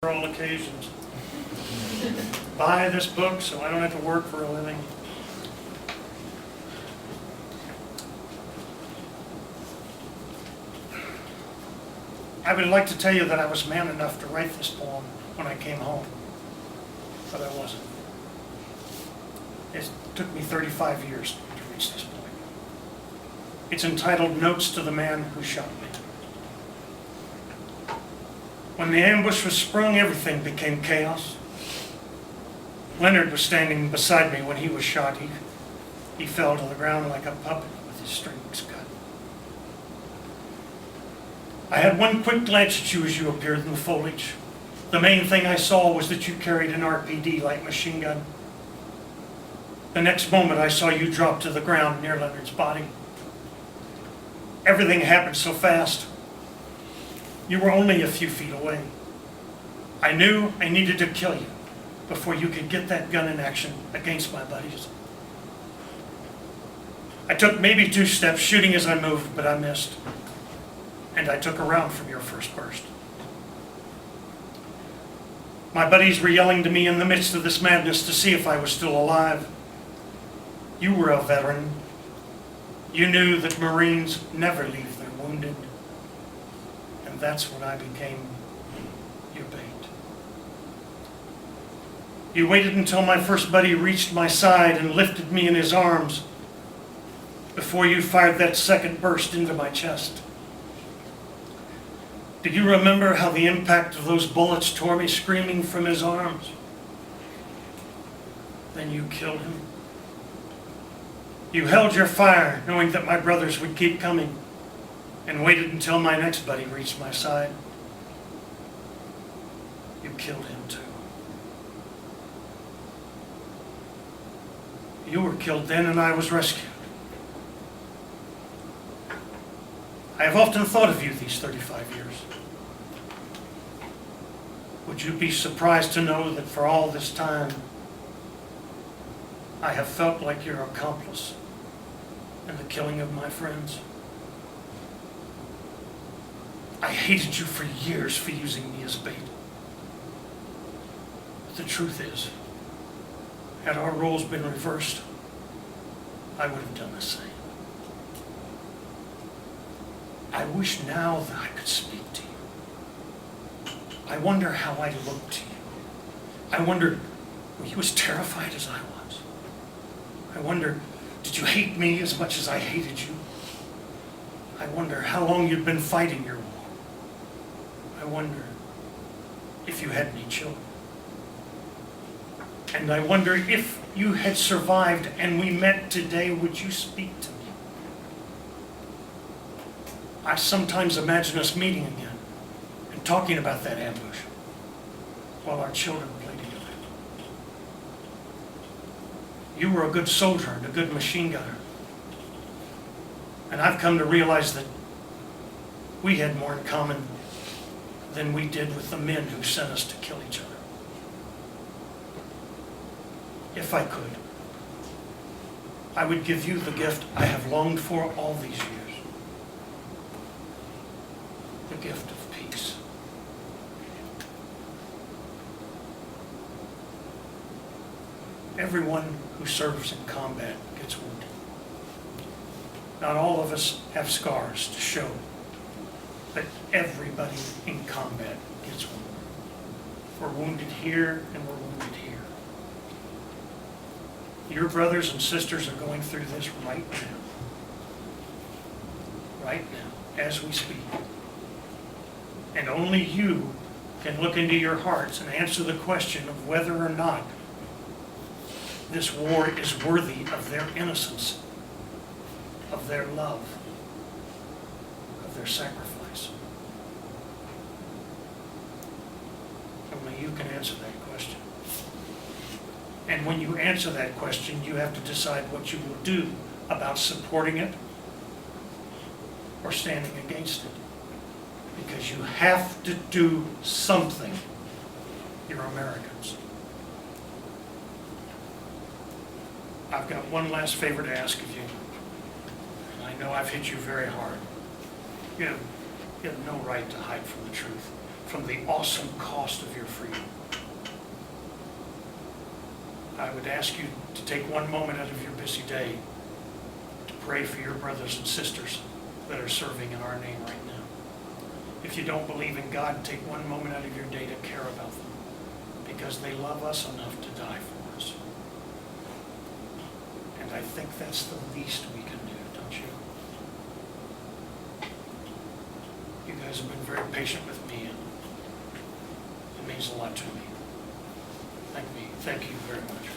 for all occasions. Buy this book so I don't have to work for a living. I would like to tell you that I was man enough to write this poem when I came home, but I wasn't. It took me 35 years to reach this point. It's entitled Notes to the Man Who Shot Me. When the ambush was sprung, everything became chaos. Leonard was standing beside me when he was shot. He fell to the ground like a puppet with his strings cut. I had one quick glance at you as you appeared in the foliage. The main thing I saw was that you carried an RPD light machine gun. The next moment I saw you drop to the ground near Leonard's body. Everything happened so fast. You were only a few feet away. I knew I needed to kill you before you could get that gun in action against my buddies. I took maybe 2 steps, shooting as I moved, but I missed. And I took a round from your first burst. My buddies were yelling to me in the midst of this madness to see if I was still alive. You were a veteran. You knew that Marines never leave their wounded. And that's when I became your bait. You waited until my first buddy reached my side and lifted me in his arms before you fired that second burst into my chest. Do you remember how the impact of those bullets tore me screaming from his arms? Then you killed him. You held your fire, knowing that my brothers would keep coming, and waited until my next buddy reached my side. You killed him too. You were killed then, and I was rescued. I have often thought of you these 35 years. Would you be surprised to know that for all this time, I have felt like your accomplice in the killing of my friends? I hated you for years for using me as bait. But the truth is, had our roles been reversed, I would have done the same. I wish now that I could speak to you. I wonder how I looked to you. I wonder, were you as terrified as I was? I wonder, did you hate me as much as I hated you? I wonder how long you'd been fighting your war. I wonder if you had any children. And I wonder if you had survived and we met today, would you speak to me? I sometimes imagine us meeting again and talking about that ambush while our children play together. You were a good soldier and a good machine gunner. And I've come to realize that we had more in common than we did with the men who sent us to kill each other. If I could, I would give you the gift I have longed for all these years. The gift of peace. Everyone who serves in combat gets wounded. Not all of us have scars to show, but everybody in combat gets wounded. We're wounded here and we're wounded here. Your brothers and sisters are going through this right now. Right now, as we speak. And only you can look into your hearts and answer the question of whether or not this war is worthy of their innocence, of their love, of their sacrifice. Only you can answer that question. And when you answer that question, you have to decide what you will do about supporting it or standing against it. Because you have to do something. You're Americans. I've got one last favor to ask of you. And I know I've hit you very hard. You have no right to hide from the truth, from the awesome cost of your freedom. I would ask you to take one moment out of your busy day to pray for your brothers and sisters that are serving in our name right now. If you don't believe in God, take one moment out of your day to care about them, because they love us enough to die for us. And I think that's the least we can do, don't you? You guys have been very patient with me, and it means a lot to me. Thank you very much.